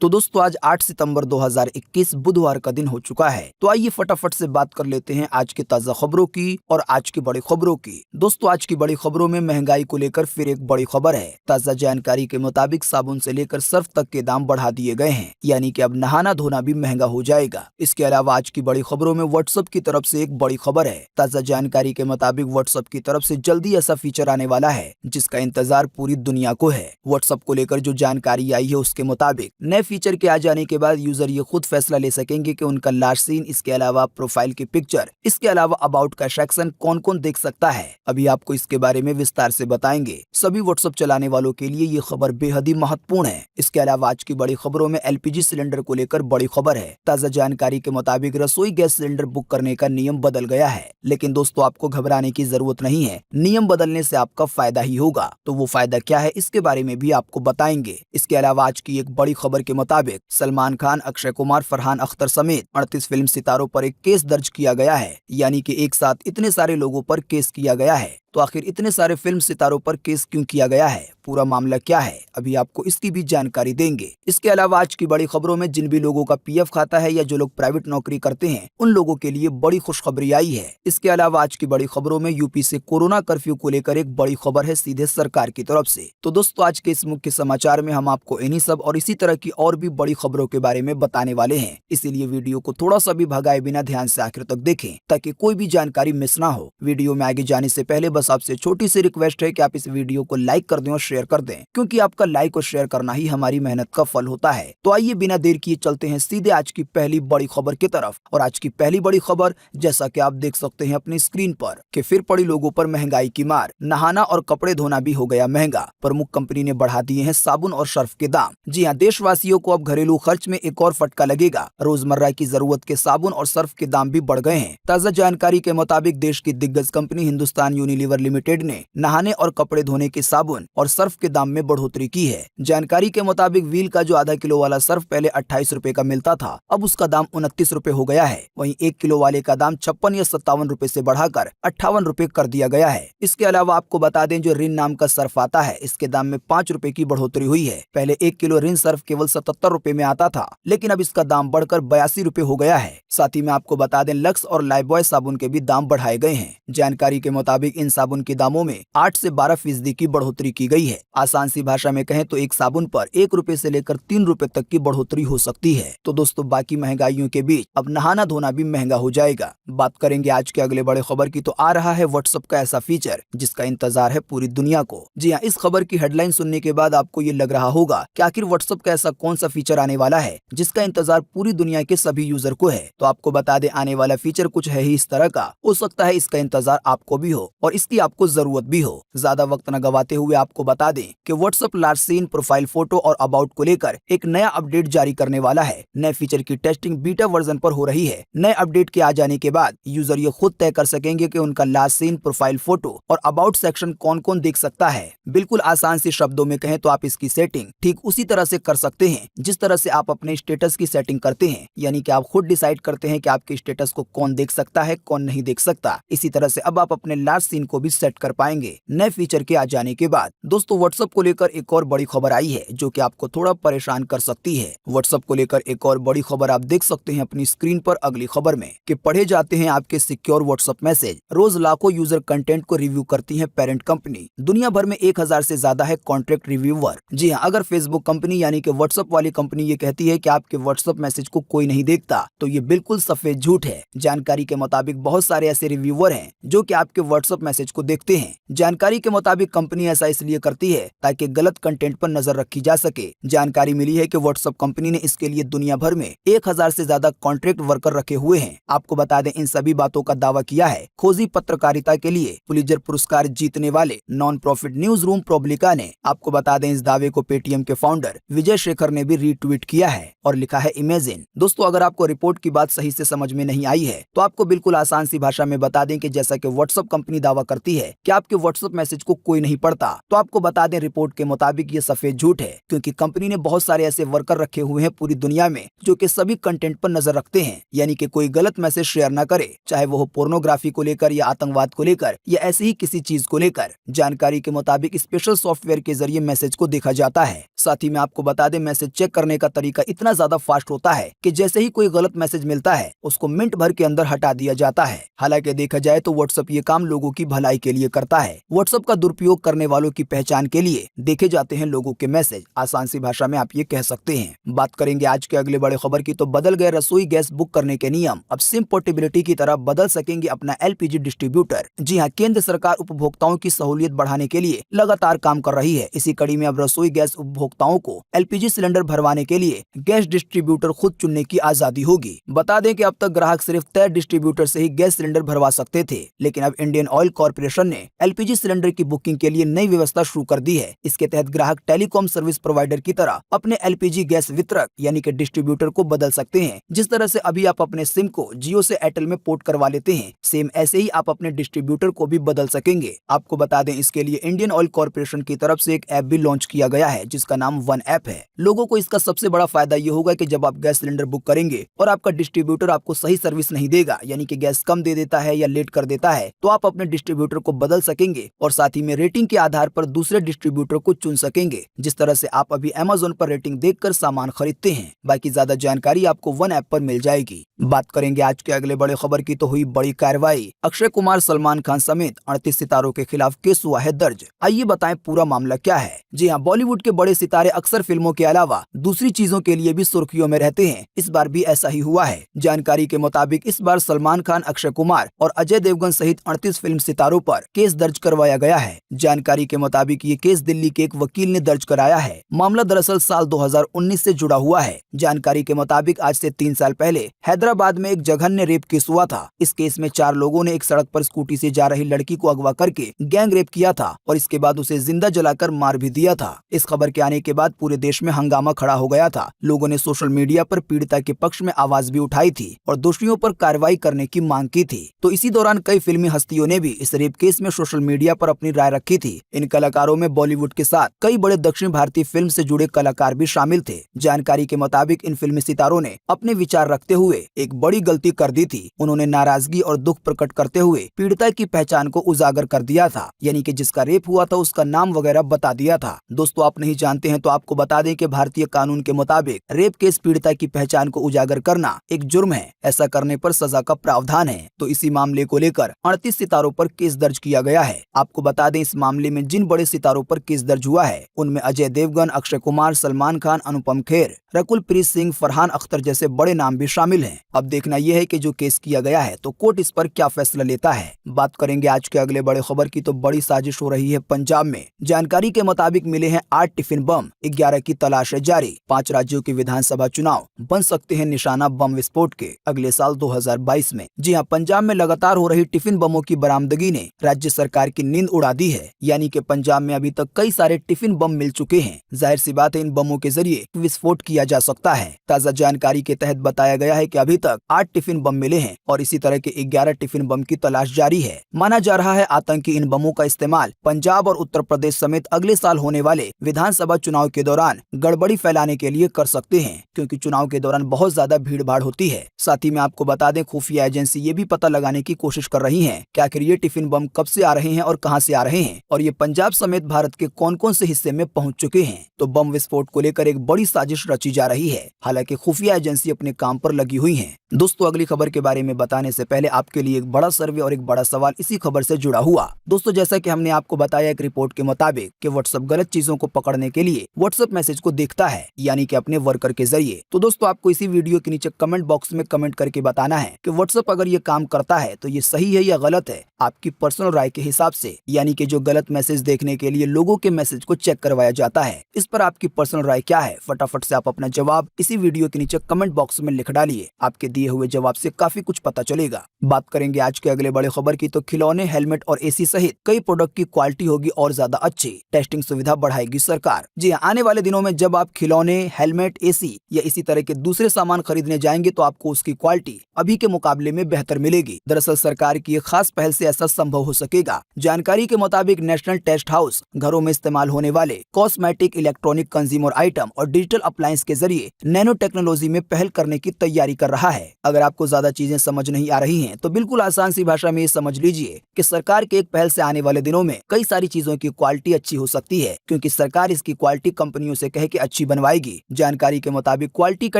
तो दोस्तों आज 8 सितंबर 2021 बुधवार का दिन हो चुका है। तो आइए फटाफट से बात कर लेते हैं आज की ताजा खबरों की और आज की बड़ी खबरों की। दोस्तों आज की बड़ी खबरों में महंगाई को लेकर फिर एक बड़ी खबर है। ताजा जानकारी के मुताबिक साबुन से लेकर सर्फ तक के दाम बढ़ा दिए गए हैं, यानी कि अब नहाना धोना भी महंगा हो जाएगा। इसके अलावा आज की बड़ी खबरों में व्हाट्सएप की तरफ से एक बड़ी खबर है। ताजा जानकारी के मुताबिक व्हाट्सएप की तरफ से जल्दी ऐसा फीचर आने वाला है जिसका इंतजार पूरी दुनिया को है। व्हाट्सएप को लेकर जो जानकारी आई है उसके मुताबिक नए फीचर के आ जाने के बाद यूजर ये खुद फैसला ले सकेंगे कि उनका लास्ट सीन, इसके अलावा प्रोफाइल की पिक्चर, इसके अलावा अबाउट का सेक्शन कौन कौन देख सकता है। अभी आपको इसके बारे में विस्तार से बताएंगे। सभी व्हाट्सएप चलाने वालों के लिए ये खबर बेहद ही महत्वपूर्ण है। इसके अलावा आज की बड़ी खबरों में एलपीजी सिलेंडर को लेकर बड़ी खबर है। ताजा जानकारी के मुताबिक रसोई गैस सिलेंडर बुक करने का नियम बदल गया है, लेकिन दोस्तों आपको घबराने की जरूरत नहीं है। नियम बदलने से आपका फायदा ही होगा। तो वो फायदा क्या है इसके बारे में भी आपको बताएंगे। इसके अलावा आज की एक बड़ी खबर के मुताबिक सलमान खान, अक्षय कुमार, फरहान अख्तर समेत 38 फिल्म सितारों पर एक केस दर्ज किया गया है, यानी कि एक साथ इतने सारे लोगों पर केस किया गया है। तो आखिर इतने सारे फिल्म सितारों पर केस क्यों किया गया है, पूरा मामला क्या है, अभी आपको इसकी भी जानकारी देंगे। इसके अलावा आज की बड़ी खबरों में जिन भी लोगों का पीएफ खाता है या जो लोग प्राइवेट नौकरी करते हैं उन लोगों के लिए बड़ी खुशखबरी आई है। इसके अलावा आज की बड़ी खबरों में यूपी से कोरोना कर्फ्यू को लेकर एक बड़ी खबर है सीधे सरकार की तरफ से। तो दोस्तों आज के इस मुख्य समाचार में हम आपको इन्हीं सब और इसी तरह की और भी बड़ी खबरों के बारे में बताने वाले हैं, इसीलिए वीडियो को थोड़ा सा भी भगाए बिना ध्यान से आखिर तक देखें ताकि कोई भी जानकारी मिस ना हो। वीडियो में आगे जाने से पहले बस आपसे छोटी सी रिक्वेस्ट है कि आप इस वीडियो को लाइक कर दें और शेयर कर दें, क्योंकि आपका लाइक और शेयर करना ही हमारी मेहनत का फल होता है। तो आइए बिना देर किए चलते हैं सीधे आज की पहली बड़ी खबर की तरफ। और आज की पहली बड़ी खबर जैसा कि आप देख सकते हैं अपनी स्क्रीन पर कि फिर पड़ी लोगों पर महंगाई की मार, नहाना और कपड़े धोना भी हो गया महंगा। प्रमुख कंपनी ने बढ़ा दिए हैं साबुन और सर्फ के दाम। जी हाँ, देशवासियों को अब घरेलू खर्च में एक और फटका लगेगा। रोजमर्रा की जरूरत के साबुन और सर्फ के दाम भी बढ़ गए हैं। ताजा जानकारी के मुताबिक देश की दिग्गज कंपनी हिंदुस्तान यूनिलीवर लिमिटेड ने नहाने और कपड़े धोने के साबुन और सर्फ के दाम में बढ़ोतरी की है। जानकारी के मुताबिक व्हील का जो आधा किलो वाला सर्फ पहले 28 रुपए का मिलता था, अब उसका दाम 29 रुपए हो गया है। वहीं 1 किलो वाले का दाम 56 या 57 रुपए से बढ़ाकर 58 रुपए कर दिया गया है। इसके अलावा आपको बता दें जो रिन नाम का सर्फ आता है, इसके दाम में 5 रुपए की बढ़ोतरी हुई है। पहले 1 किलो रिन सर्फ केवल 77 रुपए में आता था, लेकिन अब इसका दाम बढ़कर 82 रुपए हो गया है। साथ ही में आपको बता दें लक्स और लाइफबॉय साबुन के भी दाम बढ़ाए गए हैं। जानकारी के मुताबिक इन साबुन के दामों में 8 से 12% की बढ़ोतरी की गई है। आसान सी भाषा में कहें तो एक साबुन पर 1 रुपए से लेकर 3 रुपए तक की बढ़ोतरी हो सकती है। तो दोस्तों बाकी महंगाइयों के बीच अब नहाना धोना भी महंगा हो जाएगा। बात करेंगे आज के अगले बड़े खबर की, तो आ रहा है व्हाट्सएप का ऐसा फीचर जिसका इंतजार है पूरी दुनिया को। जी हाँ, इस खबर की हेडलाइन सुनने के बाद आपको ये लग रहा होगा कि आखिर व्हाट्सएप का ऐसा कौन सा फीचर आने वाला है जिसका इंतजार पूरी दुनिया के सभी यूजर को है। तो आपको बता दें आने वाला फीचर कुछ है ही इस तरह का। हो सकता है इसका इंतजार आपको भी हो और इसकी आपको जरूरत भी हो। ज्यादा वक्त न गवाते हुए आपको बता दें कि WhatsApp last seen, profile photo और अबाउट को लेकर एक नया अपडेट जारी करने वाला है। नए फीचर की टेस्टिंग बीटा वर्जन पर हो रही है। नए अपडेट के आ जाने के बाद यूजर ये खुद तय कर सकेंगे कि उनका लास्ट सीन, प्रोफाइल फोटो और अबाउट सेक्शन कौन कौन देख सकता है। बिल्कुल आसान सी शब्दों में कहें तो आप इसकी सेटिंग ठीक उसी तरह से कर सकते हैं जिस तरह से आप अपने स्टेटस की सेटिंग करते हैं, यानी कि आप खुद डिसाइड करते हैं कि आपके स्टेटस को कौन देख सकता है, कौन नहीं देख सकता। इसी तरह से अब आप अपने लास्ट सीन को भी सेट कर पाएंगे नए फीचर के आ जाने के बाद। दोस्तों व्हाट्सएप को लेकर एक और बड़ी खबर आई है जो कि आपको थोड़ा परेशान कर सकती है। व्हाट्सएप को लेकर एक और बड़ी खबर आप देख सकते हैं अपनी स्क्रीन पर अगली खबर में कि पढ़े जाते हैं आपके सिक्योर व्हाट्सएप मैसेज। रोज लाखों यूजर कंटेंट को रिव्यू करती है पेरेंट कंपनी। दुनिया भर में 1000 से ज्यादा है कॉन्ट्रैक्ट रिव्यूअर। जी हाँ, अगर फेसबुक कंपनी यानी कि व्हाट्सएप वाली कंपनी ये कहती है कि आपके व्हाट्सएप मैसेज को कोई नहीं देखता, तो ये बिल्कुल सफेद झूठ है। जानकारी के मुताबिक बहुत सारे ऐसे रिव्यूअर हैं जो कि आपके व्हाट्सएप मैसेज को देखते हैं। जानकारी के मुताबिक कंपनी ऐसा इसलिए करती है ताकि गलत कंटेंट पर नजर रखी जा सके। जानकारी मिली है कि व्हाट्सएप कंपनी ने इसके लिए दुनिया भर में 1000 से ज्यादा कॉन्ट्रैक्ट वर्कर रखे हुए हैं। आपको बता दें इन सभी बातों का दावा किया है खोजी पत्रकारिता के लिए पुलित्जर पुरस्कार जीतने वाले नॉन प्रॉफिट न्यूज रूम पब्लिका ने। आपको बता दें इस दावे को पेटीएम के फाउंडर विजय शेखर ने भी रीट्वीट किया है और लिखा है इमेजिन। दोस्तों अगर आपको रिपोर्ट की बात सही से समझ में नहीं आई है तो आपको बिल्कुल आसान सी भाषा में बता दें कि जैसा कि व्हाट्सएप कंपनी दावा करती है कि आपके व्हाट्सएप मैसेज को कोई नहीं पढ़ता। तो आपको बता दें, रिपोर्ट के मुताबिक ये सफेद झूठ है, क्योंकि कंपनी ने बहुत सारे ऐसे वर्कर रखे हुए हैं पूरी दुनिया में जो कि सभी कंटेंट पर नजर रखते हैं, यानी कि कोई गलत मैसेज शेयर ना करे, चाहे वो हो पोर्नोग्राफी को लेकर या आतंकवाद को लेकर या ऐसे ही किसी चीज को लेकर। जानकारी के मुताबिक स्पेशल सॉफ्टवेयर के जरिए मैसेज को देखा जाता है। साथ ही में आपको बता दें, मैसेज चेक करने का तरीका इतना ज्यादा फास्ट होता है कि जैसे ही कोई गलत मैसेज मिलता है उसको मिनट भर के अंदर हटा दिया जाता है। हालांकि देखा जाए तो व्हाट्सएप ये काम लोगों की भलाई के लिए करता है। व्हाट्सएप का दुरुपयोग करने वालों की पहचान के लिए देखे जाते हैं लोगों के मैसेज, आसान सी भाषा में आप ये कह सकते हैं। बात करेंगे आज के अगले बड़े खबर की, तो बदल गए रसोई गैस बुक करने के नियम, अब सिम पोर्टेबिलिटी की तरह बदल सकेंगे अपना एलपीजी डिस्ट्रीब्यूटर। जी हां, केंद्र सरकार उपभोक्ताओं की सहूलियत बढ़ाने के लिए लगातार काम कर रही है। इसी कड़ी में अब रसोई गैस उपभोक्ताओं को एलपीजी सिलेंडर भरवाने के लिए गैस डिस्ट्रीब्यूटर खुद चुनने की आजादी होगी। बता दें कि अब तक ग्राहक सिर्फ तय डिस्ट्रीब्यूटर से ही गैस सिलेंडर भरवा सकते थे, लेकिन अब इंडियन ऑयल कॉर्पोरेशन ने एलपीजी सिलेंडर की बुकिंग के लिए नई व्यवस्था शुरू कर दी है। इसके तहत ग्राहक टेलीकॉम सर्विस प्रोवाइडर की तरह अपने एलपीजी गैस वितरक यानी कि डिस्ट्रीब्यूटर को बदल सकते हैं। जिस तरह से अभी आप अपने सिम को जियो से एयरटेल में पोर्ट करवा लेते हैं, सेम ऐसे ही आप अपने डिस्ट्रीब्यूटर को भी बदल सकेंगे। आपको बता दें, इसके लिए इंडियन ऑयल कॉर्पोरेशन की तरफ से एक ऐप भी लॉन्च किया गया है जिसका नाम वन ऐप है। लोगों को इसका सबसे बड़ा फायदा ये होगा कि जब आप गैस सिलेंडर बुक करेंगे और आपका डिस्ट्रीब्यूटर आपको सही सर्विस नहीं देगा, यानी कि गैस कम दे देता है या लेट कर देता है, तो आप अपने डिस्ट्रीब्यूटर को बदल सकेंगे और साथ ही में रेटिंग के आधार पर दूसरे डिस्ट्रीब्यूटर को चुन सकेंगे, जिस तरह से आप अभी अमेज़न पर रेटिंग देखकर सामान खरीदते हैं। बाकी ज्यादा जानकारी आपको वन ऐप पर मिल जाएगी। बात करेंगे आज के अगले बड़े खबर की, तो हुई बड़ी कार्रवाई, अक्षय कुमार, सलमान खान समेत 38 सितारों के खिलाफ केस हुआ है दर्ज। आइए बताएं पूरा मामला क्या है। जी हां, बॉलीवुड के बड़े सितारे अक्सर फिल्मों के अलावा दूसरी चीजों के लिए भी सुर्खियों में रहते हैं। इस बार भी ऐसा ही हुआ है। जानकारी के मुताबिक इस बार सलमान खान, अक्षय कुमार और अजय देवगन सहित 38 फिल्म सितारों पर केस दर्ज करवाया गया है। जानकारी के मुताबिक ये केस दिल्ली के एक वकील ने दर्ज कराया है। मामला दरअसल साल 2019 से जुड़ा हुआ है। जानकारी के मुताबिक आज से 3 साल पहले हैदराबाद में एक जघन्य रेप केस हुआ था। इस केस में 4 लोगों ने एक सड़क पर स्कूटी से जा रही लड़की को अगवा करके गैंग रेप किया था और इसके बाद उसे जिंदा जलाकर मार भी दिया था। इस खबर के आने के बाद पूरे देश में हंगामा खड़ा हो गया था। लोगों ने सोशल मीडिया पर पीड़िता के पक्ष में आवाज भी उठाई थी और दोषियों पर कार्रवाई करने की मांग की थी। तो इसी दौरान कई फिल्मी हस्तियों ने भी इस रेप केस में सोशल मीडिया पर अपनी राय रखी थी। इन कलाकारों में बॉलीवुड के साथ कई बड़े दक्षिण भारतीय फिल्म से जुड़े कलाकार भी शामिल थे। जानकारी के मुताबिक इन फिल्मी सितारों ने अपने विचार रखते हुए एक बड़ी गलती कर दी थी। उन्होंने नाराजगी और दुख प्रकट करते हुए पीड़िता की पहचान को उजागर कर दिया था, यानी कि जिसका रेप हुआ था उसका नाम वगैरह बता दिया था। दोस्तों, आप नहीं जानते हैं तो आपको बता दें कि भारतीय कानून के मुताबिक रेप केस पीड़िता की पहचान को उजागर करना एक जुर्म है। ऐसा करने पर सजा का प्रावधान है। तो इसी मामले को लेकर 38 सितारों पर केस दर्ज किया गया है। आपको बता दें, इस मामले में जिन बड़े सितारों पर केस दर्ज हुआ है उनमें अजय देवगन, अक्षय कुमार, सलमान खान, अनुपम खेर, रकुल प्रीत सिंह, फरहान अख्तर जैसे बड़े नाम भी शामिल हैं। अब देखना यह है कि जो केस किया गया है तो कोर्ट इस पर क्या फैसला लेता है। बात करेंगे आज के अगले बड़े खबर की, तो बड़ी साजिश हो रही है पंजाब में। जानकारी के मुताबिक मिले हैं 8 टिफिन बम, 11 की तलाश है जारी। 5 राज्यों के विधानसभा चुनाव बन सकते हैं निशाना बम विस्फोट के अगले साल 2022 में। जी हां, पंजाब में लगातार हो रही टिफिन बमों की बरामदगी ने राज्य सरकार की नींद उड़ा दी है। यानी कि पंजाब में अभी तक कई सारे टिफिन बम मिल चुके हैं। जाहिर सी बात है, इन बमों के जरिए विस्फोट किया जा सकता है। ताजा जानकारी के तहत बताया गया है कि अभी तक 8 टिफिन बम मिले हैं और इसी तरह के 11 टिफिन बम की तलाश जारी है। माना जा रहा है आतंकी इन बमों का इस्तेमाल पंजाब और उत्तर प्रदेश समेत अगले साल होने वाले विधानसभा चुनाव के दौरान गड़बड़ी फैलाने के लिए कर सकते हैं, क्योंकि चुनाव के दौरान बहुत ज्यादा भीड़ भाड़ होती है। साथ ही में आपको बता दें, खुफिया एजेंसी ये भी पता लगाने की कोशिश कर रही है कि आखिर ये टिफिन बम कब से आ रहे हैं और कहां से आ रहे हैं और ये पंजाब समेत भारत के कौन कौन से हिस्से में पहुंच चुके हैं। तो बम विस्फोट को लेकर एक बड़ी साजिश रची जा रही है। हालांकि खुफिया एजेंसी अपने काम पर लगी हुई है। दोस्तों, अगली खबर के बारे में बताने से पहले आपके लिए एक बड़ा सर्वे और एक बड़ा सवाल इसी खबर से जुड़ा हुआ। दोस्तों, जैसा कि हमने आपको बताया एक रिपोर्ट के मुताबिक कि व्हाट्सएप गलत चीजों को पकड़ने के लिए व्हाट्सएप मैसेज को देखता है, यानी कि अपने वर्कर के जरिए। तो दोस्तों, आपको इसी वीडियो के नीचे कमेंट बॉक्स में कमेंट करके बताना है कि व्हाट्सएप अगर ये काम करता है तो ये सही है या गलत है, आपकी पर्सनल राय के हिसाब से। यानी कि जो गलत मैसेज देखने के लिए लोगों के मैसेज को चेक करवाया जाता है, इस पर आपकी पर्सनल राय क्या है? फटाफट से आप अपना जवाब इसी वीडियो के नीचे कमेंट बॉक्स में लिख डालिए। आपकी आपके दिए हुए जवाब से काफी कुछ पता चलेगा। बात करेंगे आज के अगले बड़े खबर की, तो खिलौने, हेलमेट और एसी सहित कई प्रोडक्ट की क्वालिटी होगी और ज्यादा अच्छी, टेस्टिंग सुविधा बढ़ाएगी सरकार। जी हाँ, आने वाले दिनों में जब आप खिलौने, हेलमेट, एसी या इसी तरह के दूसरे सामान खरीदने जाएंगे तो आपको उसकी क्वालिटी अभी के मुकाबले में बेहतर मिलेगी। दरअसल सरकार की एक खास पहल से ऐसा संभव हो सकेगा। जानकारी के मुताबिक नेशनल टेस्ट हाउस घरों में इस्तेमाल होने वाले कॉस्मेटिक, इलेक्ट्रॉनिक कंज्यूमर आइटम और डिजिटल अप्लायंस के जरिए नैनो टेक्नोलॉजी में पहल करने की तैयारी कर रहा है। अगर आपको ज्यादा चीजें समझ नहीं आ रही हैं तो बिल्कुल आसान सी भाषा में ये समझ लीजिए कि सरकार के एक पहल से आने वाले दिनों में कई सारी चीजों की क्वालिटी अच्छी हो सकती है, क्योंकि सरकार इसकी क्वालिटी कंपनियों से कह के अच्छी बनवाएगी। जानकारी के मुताबिक क्वालिटी का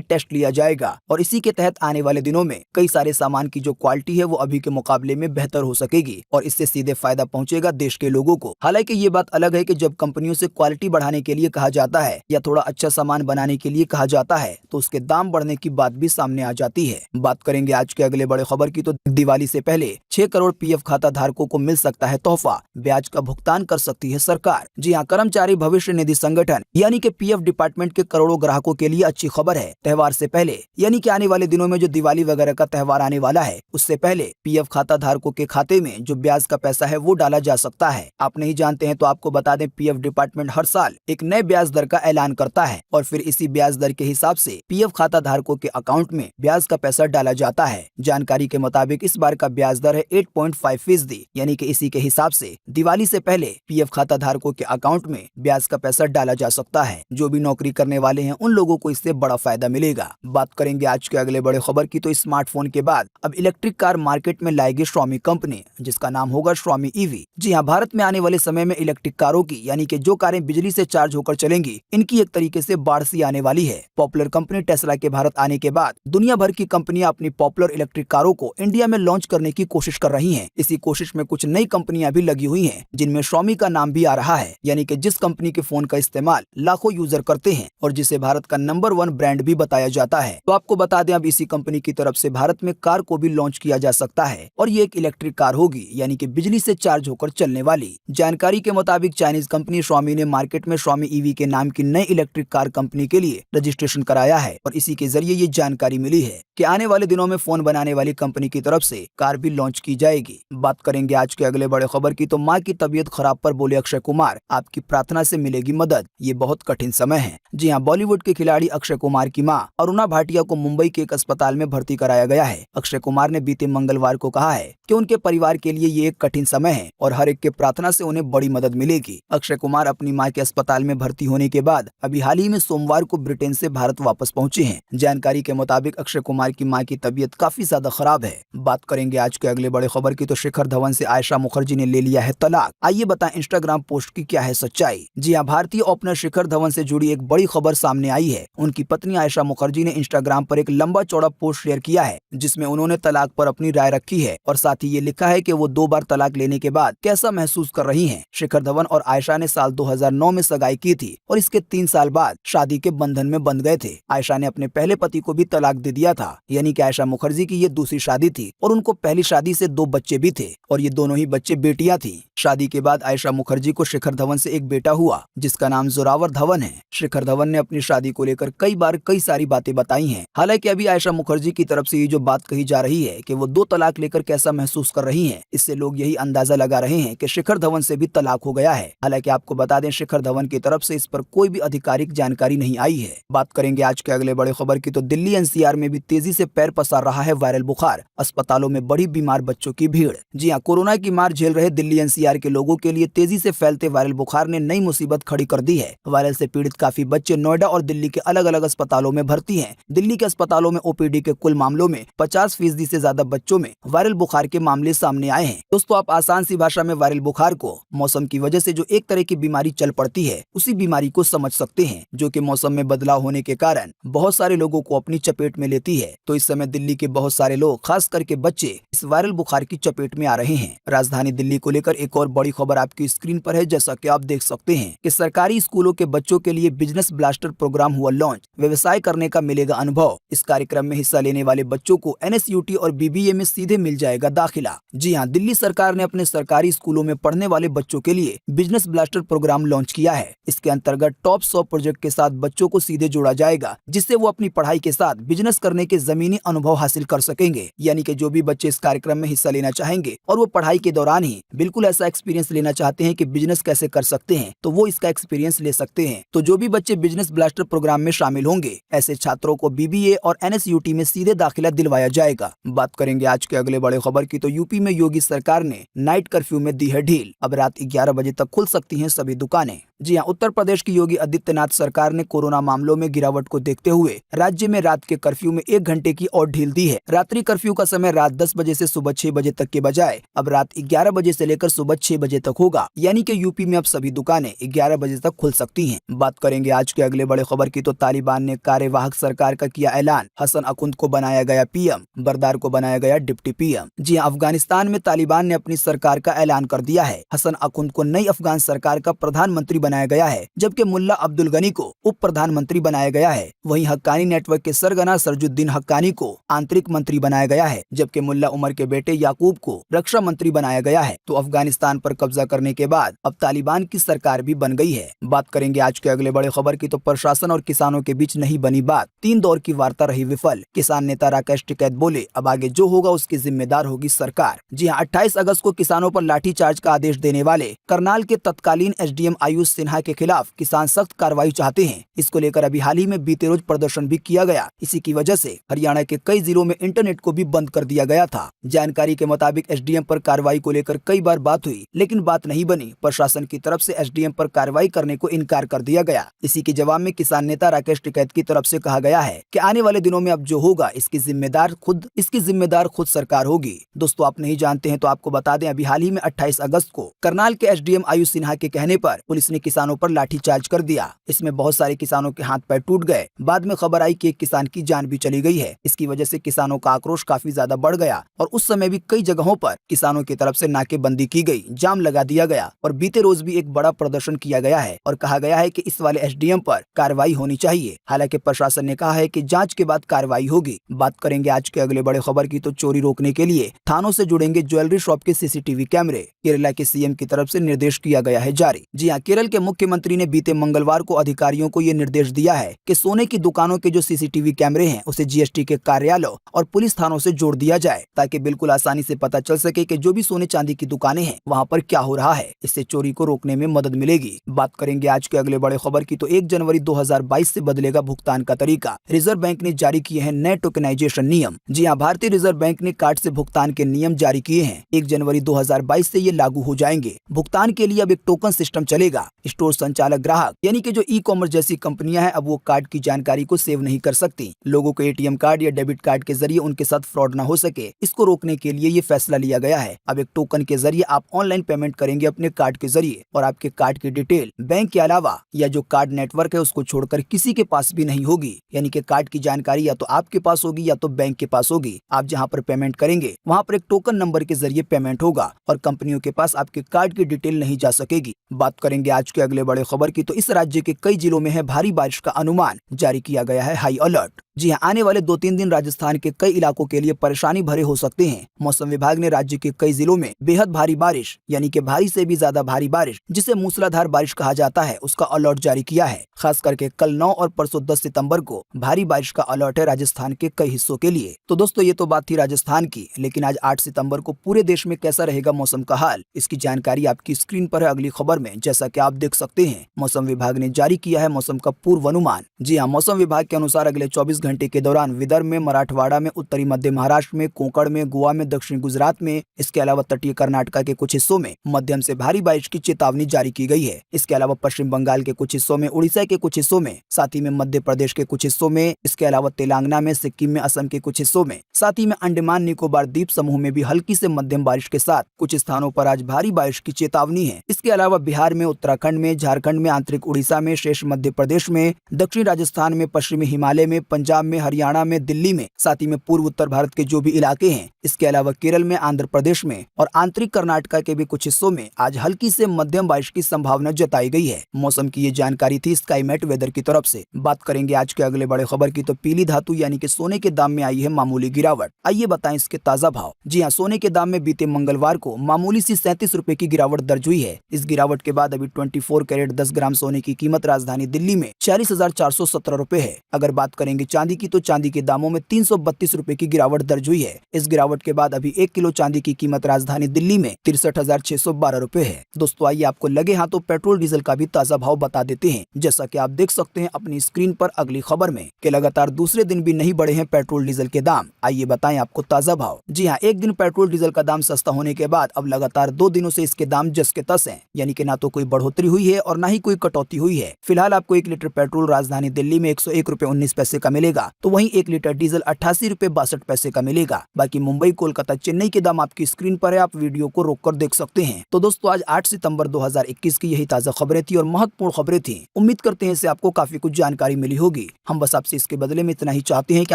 टेस्ट लिया जाएगा और इसी के तहत आने वाले दिनों में कई सारे सामान की जो क्वालिटी है वो अभी के मुकाबले में बेहतर हो सकेगी और इससे सीधे फायदा पहुंचेगा देश के लोगों को। हालांकि ये बात अलग है कि जब कंपनियों से क्वालिटी बढ़ाने के लिए कहा जाता है या थोड़ा अच्छा सामान बनाने के लिए कहा जाता है तो उसके दाम बढ़ने की बात भी सामने आ जाती है। बात करेंगे आज के अगले बड़े खबर की, तो दिवाली से पहले 6 करोड़ पीएफ खाता धारकों को मिल सकता है तोहफा, ब्याज का भुगतान कर सकती है सरकार। जी हाँ, कर्मचारी भविष्य निधि संगठन यानी कि पीएफ डिपार्टमेंट के करोड़ों ग्राहकों के लिए अच्छी खबर है। त्योहार से पहले यानी कि आने वाले दिनों में जो दिवाली वगैरह का त्योहार आने वाला है उससे पहले पीएफ खाता धारकों के खाते में जो ब्याज का पैसा है वो डाला जा सकता है। आप नहीं जानते हैं तो आपको बता दें, पीएफ डिपार्टमेंट हर साल एक नए ब्याज दर का ऐलान करता है और फिर इसी ब्याज दर के हिसाब से पीएफ खाता धारकों के अकाउंट में ब्याज का पैसा डाला जाता है। जानकारी के मुताबिक इस बार का ब्याज दर है 8.5%, यानी कि इसी के हिसाब से दिवाली से पहले पीएफ खाता धारकों के अकाउंट में ब्याज का पैसा डाला जा सकता है। जो भी नौकरी करने वाले हैं उन लोगों को इससे बड़ा फायदा मिलेगा। बात करेंगे आज के अगले बड़े खबर की, तो स्मार्टफोन के बाद अब इलेक्ट्रिक कार मार्केट में लाएगी Xiaomi कंपनी, जिसका नाम होगा Xiaomi EV। जी हाँ, भारत में आने वाले समय में इलेक्ट्रिक कारों की यानी कि जो कारें बिजली से चार्ज होकर चलेंगी, इनकी एक तरीके से बाढ़ सी आने वाली है। पॉपुलर कंपनी टेस्ला के भारत आने के बाद दुनिया भर की कंपनियां अपनी पॉपुलर इलेक्ट्रिक कारों को इंडिया में लॉन्च करने की कोशिश कर रही हैं। इसी कोशिश में कुछ नई कंपनियां भी लगी हुई हैं, जिनमें Xiaomi का नाम भी आ रहा है, यानी कि जिस कंपनी के फोन का इस्तेमाल लाखों यूजर करते हैं और जिसे भारत का नंबर 1 ब्रांड भी बताया जाता है। तो आपको बता दें, अब इसी कंपनी की तरफ से भारत में कार को भी लॉन्च किया जा सकता है और ये एक इलेक्ट्रिक कार होगी, यानी कि बिजली से चार्ज होकर चलने वाली। जानकारी के मुताबिक चाइनीज कंपनी Xiaomi ने मार्केट में Xiaomi EV के नाम की नई इलेक्ट्रिक कार कंपनी के लिए रजिस्ट्रेशन कराया है और इसी के जरिए ये जानकारी मिली है कि आने वाले दिनों में फोन बनाने वाली कंपनी की तरफ से कार भी लॉन्च की जाएगी। बात करेंगे आज के अगले बड़े खबर की, तो मां की तबीयत खराब पर बोले अक्षय कुमार, आपकी प्रार्थना से मिलेगी मदद, ये बहुत कठिन समय है। जी हाँ, बॉलीवुड के खिलाड़ी अक्षय कुमार की मां अरुणा भाटिया को मुंबई के एक अस्पताल में भर्ती कराया गया है। अक्षय कुमार ने बीते मंगलवार को कहा है कि उनके परिवार के लिए ये एक कठिन समय है और हर एक के प्रार्थना से उन्हें बड़ी मदद मिलेगी। अक्षय कुमार अपनी मां के अस्पताल में भर्ती होने के बाद अभी हाल ही में सोमवार को ब्रिटेन से भारत वापस पहुंचे हैं। जानकारी के मुताबिक अक्षय कुमार की मां की तबीयत काफी ज्यादा खराब है। बात करेंगे आज के अगले बड़े खबर की, तो शिखर धवन से आयशा मुखर्जी ने ले लिया है तलाक। आइए बताएं इंस्टाग्राम पोस्ट की क्या है सच्चाई। जी हाँ, भारतीय ओपनर शिखर धवन से जुड़ी एक बड़ी खबर सामने आई है। उनकी पत्नी आयशा मुखर्जी ने इंस्टाग्राम पर एक लंबा चौड़ा पोस्ट शेयर किया है, जिसमें उन्होंने तलाक पर अपनी राय रखी है और साथ ही ये लिखा है कि वो 2 बार तलाक लेने के बाद कैसा महसूस कर रही हैं। शिखर धवन और आयशा ने साल 2009 में सगाई की थी और इसके 3 साल बाद शादी के बंधन में बंध गए थे। आयशा ने अपने पहले पति को भी तलाक दे दिया था, यानी कि आयशा मुखर्जी की ये दूसरी शादी थी और उनको पहली शादी से 2 बच्चे भी थे और ये दोनों ही बच्चे बेटियां थी। शादी के बाद आयशा मुखर्जी को शिखर धवन से एक बेटा हुआ, जिसका नाम जोरावर धवन है। शिखर धवन ने अपनी शादी को लेकर कई बार कई सारी बातें बताई हैं। हालांकि अभी आयशा मुखर्जी की तरफ से ये जो बात कही जा रही है कि वो 2 तलाक लेकर कैसा महसूस कर रही हैं, इससे लोग यही अंदाजा लगा रहे हैं कि शिखर धवन से भी तलाक हो गया है। हालांकि आपको बता दें, शिखर धवन की तरफ से इस पर कोई भी आधिकारिक जानकारी नहीं आई है। बात करेंगे आज के अगले बड़े खबर की, तो दिल्ली NCR में भी तेजी से पैर पसार रहा है वायरल बुखार। अस्पतालों में बड़ी बीमार बच्चों की भीड़। जी हाँ, कोरोना की मार झेल रहे दिल्ली NCR के लोगों के लिए तेजी से फैलते वायरल बुखार ने नई मुसीबत खड़ी कर दी है। वायरल से पीड़ित काफी बच्चे नोएडा और दिल्ली के अलग अलग अस्पतालों में भर्ती हैं। दिल्ली के अस्पतालों में OPD के कुल मामलों में 50% से ज्यादा बच्चों में वायरल बुखार के मामले सामने आए हैं। दोस्तों, आप आसान सी भाषा में वायरल बुखार को मौसम की वजह से जो एक तरह की बीमारी चल पड़ती है, उसी बीमारी को समझ सकते हैं, जो कि मौसम में बदलाव होने के कारण बहुत सारे लोगों को अपनी चपेट में लेती है। तो इस समय दिल्ली के बहुत सारे लोग, खास करके बच्चे, इस वायरल बुखार की चपेट में आ रहे हैं। राजधानी दिल्ली को लेकर एक और बड़ी खबर आपकी स्क्रीन पर है। जैसा कि आप देख सकते हैं कि सरकारी स्कूलों के बच्चों के लिए बिजनेस ब्लास्टर प्रोग्राम हुआ लॉन्च। व्यवसाय करने का मिलेगा अनुभव। इस कार्यक्रम में हिस्सा लेने वाले बच्चों को NSUT और BBA में सीधे मिल जाएगा दाखिला। जी हाँ, दिल्ली सरकार ने अपने सरकारी स्कूलों में पढ़ने वाले बच्चों के लिए बिजनेस ब्लास्टर प्रोग्राम लॉन्च किया है। इसके अंतर्गत टॉप 100 प्रोजेक्ट के साथ बच्चों को सीधे जोड़ा जाएगा, जिससे वो अपनी पढ़ाई के साथ बिजनेस करने के जमीनी अनुभव हासिल कर सकेंगे। यानी कि जो भी बच्चे इस कार्यक्रम में हिस्सा लेना चाहेंगे और वो पढ़ाई के दौरान ही बिल्कुल ऐसा एक्सपीरियंस लेना चाहते हैं कि बिजनेस कैसे कर सकते हैं, तो वो इसका एक्सपीरियंस ले सकते हैं। तो जो भी बच्चे बिजनेस ब्लास्टर प्रोग्राम में शामिल होंगे, ऐसे छात्रों को BBA और NSUT में सीधे दाखिला दिलवाया जाएगा। बात करेंगे आज के अगले बड़े खबर की, तो यूपी में योगी सरकार ने नाइट कर्फ्यू में दी है ढील। अब रात 11 बजे तक खुल सकती हैं सभी दुकानें। जी हां, उत्तर प्रदेश की योगी आदित्यनाथ सरकार ने कोरोना मामलों में गिरावट को देखते हुए राज्य में रात के कर्फ्यू में 1 घंटे की और ढील दी है। रात्रि कर्फ्यू का समय रात 10 बजे से सुबह 6 बजे तक के बजाय अब रात 11 बजे से लेकर सुबह 6 बजे तक होगा। यानी कि यूपी में अब सभी दुकानें 11 बजे तक खुल सकती हैं। बात करेंगे आज के अगले बड़े खबर की, तो तालिबान ने कार्यवाहक सरकार का किया ऐलान। हसन अकुंद को बनाया गया PM, बरदार को बनाया गया डिप्टी PM। जी हां, अफगानिस्तान में तालिबान ने अपनी सरकार का ऐलान कर दिया है। हसन अकुंद को नई अफगान सरकार का प्रधानमंत्री बनाया गया है, जबकि मुल्ला अब्दुल गनी को उप प्रधानमंत्री बनाया गया है। वहीं हक्कानी नेटवर्क के सरगना सरजुद्दीन हक्कानी को आंतरिक मंत्री बनाया गया है, जबकि मुल्ला उमर के बेटे याकूब को रक्षा मंत्री बनाया गया है। तो अफगानिस्तान पर कब्जा करने के बाद अब तालिबान की सरकार भी बन गई है। बात करेंगे आज के अगले बड़े खबर की, तो प्रशासन और किसानों के बीच नहीं बनी बात। 3 दौर की वार्ता रही विफल। किसान नेता राकेश टिकैत बोले, अब आगे जो होगा उसकी जिम्मेदार होगी सरकार। जी हां, 28 अगस्त को किसानों पर लाठीचार्ज का आदेश देने वाले करनाल के तत्कालीन SDM आयुष सिन्हा के खिलाफ किसान सख्त कार्रवाई चाहते हैं। इसको लेकर अभी हाल ही में बीते रोज प्रदर्शन भी किया गया। इसी की वजह से हरियाणा के कई जिलों में इंटरनेट को भी बंद कर दिया गया था। जानकारी के मुताबिक SDM पर कार्रवाई को लेकर कई बार बात हुई, लेकिन बात नहीं बनी। प्रशासन की तरफ से SDM पर कार्रवाई करने को इनकार कर दिया गया। इसी के जवाब में किसान नेता राकेश टिकैत की तरफ से कहा गया है कि आने वाले दिनों में अब जो होगा इसकी जिम्मेदार खुद सरकार होगी। दोस्तों, आप नहीं जानते हैं तो आपको बता दें, अभी हाल ही में 28 अगस्त को करनाल के SDM आयुष सिन्हा के कहने पर पुलिस ने किसानों पर लाठीचार्ज कर दिया। इसमें बहुत सारे किसानों के हाथ पैर टूट गए। बाद में खबर आई कि एक किसान की जान भी चली गई है। इसकी वजह से किसानों का आक्रोश काफी ज्यादा बढ़ गया और उस समय भी कई जगहों पर किसानों की तरफ से नाकेबंदी की गई, जाम लगा दिया गया और बीते रोज भी एक बड़ा प्रदर्शन किया गया है और कहा गया है कि इस वाले SDM पर कार्रवाई होनी चाहिए। हालांकि प्रशासन ने कहा है कि जांच के बाद कार्रवाई होगी। बात करेंगे आज के अगले बड़े खबर की, तो चोरी रोकने के लिए थानों से जुड़ेंगे ज्वेलरी शॉप के CCTV कैमरे। केरला के CM की तरफ से निर्देश किया गया है जारी। जी हाँ, केरल के मुख्यमंत्री ने बीते मंगलवार को अधिकारियों को ये निर्देश दिया है कि सोने की दुकानों के जो CCTV कैमरे हैं उसे GST के कार्यालयों और पुलिस थानों से जोड़ दिया जाए, ताकि बिल्कुल आसानी से पता चल सके कि जो भी सोने चांदी की दुकानें हैं वहां पर क्या हो रहा है। इससे चोरी को रोकने में मदद मिलेगी। बात करेंगे आज के अगले बड़े खबर की, तो 1 जनवरी 2022 से बदलेगा भुगतान का तरीका। रिजर्व बैंक ने जारी किए हैं नए टोकनाइजेशन नियम। जी हाँ, भारतीय रिजर्व बैंक ने कार्ड से भुगतान के नियम जारी किए हैं। 1 जनवरी 2022 से ये लागू हो जाएंगे। भुगतान के लिए अब एक टोकन सिस्टम चलेगा। स्टोर संचालक ग्राहक यानी कि जो ई-कॉमर्स जैसी कंपनियां हैं, अब वो कार्ड की जानकारी को सेव नहीं कर सकती। लोगों को ATM कार्ड या डेबिट कार्ड के जरिए उनके साथ फ्रॉड न हो सके, इसको रोकने के लिए ये फैसला लिया गया है। अब एक टोकन के जरिए आप ऑनलाइन पेमेंट करेंगे अपने कार्ड के जरिए और आपके कार्ड की डिटेल बैंक के अलावा या जो कार्ड नेटवर्क है उसको छोड़कर किसी के पास भी नहीं होगी। यानी कि कार्ड की जानकारी या तो आपके पास होगी या तो बैंक के पास होगी। आप जहां पर पेमेंट करेंगे वहां पर एक टोकन नंबर के जरिए पेमेंट होगा और कंपनियों के पास आपके कार्ड की डिटेल नहीं जा सकेगी। बात करेंगे आज के अगले बड़े खबर की, तो इस राज्य के कई जिलों में है भारी बारिश का अनुमान। जारी किया गया है हाई अलर्ट। जी हाँ, आने वाले 2-3 दिन राजस्थान के कई इलाकों के लिए परेशानी भरे हो सकते हैं। मौसम विभाग ने राज्य के कई जिलों में बेहद भारी बारिश यानी कि भारी से भी ज्यादा भारी बारिश, जिसे मूसलाधार बारिश कहा जाता है, उसका अलर्ट जारी किया है। खास करके कल 9 और परसों 10 सितंबर को भारी बारिश का अलर्ट है राजस्थान के कई हिस्सों के लिए। तो दोस्तों, ये तो बात थी राजस्थान की, लेकिन आज 8 सितंबर को पूरे देश में कैसा रहेगा मौसम का हाल, इसकी जानकारी आपकी स्क्रीन पर है अगली खबर में। जैसा कि आप देख सकते हैं, मौसम विभाग ने जारी किया है मौसम का पूर्वानुमान। जी हाँ, मौसम विभाग के अनुसार अगले 24 घंटे के दौरान विदर्भ में, मराठवाड़ा में, उत्तरी मध्य महाराष्ट्र में, कोंकण में, गोवा में, दक्षिणी गुजरात में, इसके अलावा तटीय कर्नाटक के कुछ हिस्सों में मध्यम से भारी बारिश की चेतावनी जारी की गई है। इसके अलावा पश्चिम बंगाल के कुछ हिस्सों में, उड़ीसा के कुछ हिस्सों में, साथ ही में मध्य प्रदेश के कुछ हिस्सों में, इसके अलावा तेलंगाना में, सिक्किम में, असम के कुछ हिस्सों में, साथ ही में अंडमान निकोबार द्वीप समूह में भी हल्की से मध्यम बारिश के साथ कुछ स्थानों पर आज भारी बारिश की चेतावनी है। इसके अलावा बिहार में, उत्तराखंड में, झारखंड में, आंतरिक उड़ीसा में, शेष मध्य प्रदेश में, दक्षिणी राजस्थान में, पश्चिमी हिमालय में, पंजाब में, हरियाणा में, दिल्ली में, साथ ही में पूर्व उत्तर भारत के जो भी इलाके हैं, इसके अलावा केरल में, आंध्र प्रदेश में और आंतरिक कर्नाटक के भी कुछ हिस्सों में आज हल्की से मध्यम बारिश की संभावना जताई गई है। मौसम की ये जानकारी थी स्काईमेट वेदर की तरफ से। बात करेंगे आज के अगले बड़े खबर की, तो पीली धातु यानी कि सोने के दाम में आई है मामूली गिरावट। आइए बताएं इसके ताजा भाव। जी हाँ, सोने के दाम में बीते मंगलवार को मामूली सी 37 रुपए की गिरावट दर्ज हुई है। इस गिरावट के बाद अभी 24 कैरेट 10 ग्राम सोने की कीमत राजधानी दिल्ली में 46,417 रुपए है। अगर बात करेंगे चांदी चांदी की, तो चांदी के दामों में 332 रुपए की गिरावट दर्ज हुई है। इस गिरावट के बाद अभी 1 किलो चांदी की कीमत राजधानी दिल्ली में 63,612 रुपए है। दोस्तों आइए आपको लगे हाथों पेट्रोल डीजल का भी ताजा भाव बता देते हैं। जैसा कि आप देख सकते हैं अपनी स्क्रीन पर अगली खबर में कि लगातार दूसरे दिन भी नहीं बढ़े हैं पेट्रोल डीजल के दाम। आइए बताएं आपको ताजा भाव। जी हाँ, एक दिन पेट्रोल डीजल का दाम सस्ता होने के बाद अब लगातार 2 दिनों से इसके दाम जस के तस हैं, यानी कि ना तो कोई बढ़ोतरी हुई है और ना ही कोई कटौती हुई है। फिलहाल आपको 1 लीटर पेट्रोल राजधानी दिल्ली में 101 रुपए 19 पैसे का मिलेगा, तो वहीं 1 लीटर डीजल 88 रुपए 62 पैसे का मिलेगा। बाकी मुंबई, कोलकाता, चेन्नई के दाम आपकी स्क्रीन पर है, आप वीडियो को रोककर देख सकते हैं। तो दोस्तों आज 8 सितंबर 2021 की यही ताजा खबरें थी और महत्वपूर्ण खबरें थी। उम्मीद करते हैं इससे आपको काफी कुछ जानकारी मिली होगी। हम बस आपसे इसके बदले में इतना ही चाहते हैं कि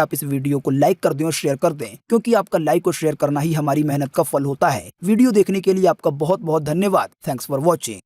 आप इस वीडियो को लाइक कर दें और शेयर कर दें, क्योंकि आपका लाइक और शेयर करना ही हमारी मेहनत का फल होता है। वीडियो देखने के लिए आपका बहुत बहुत धन्यवाद। Thanks for watching.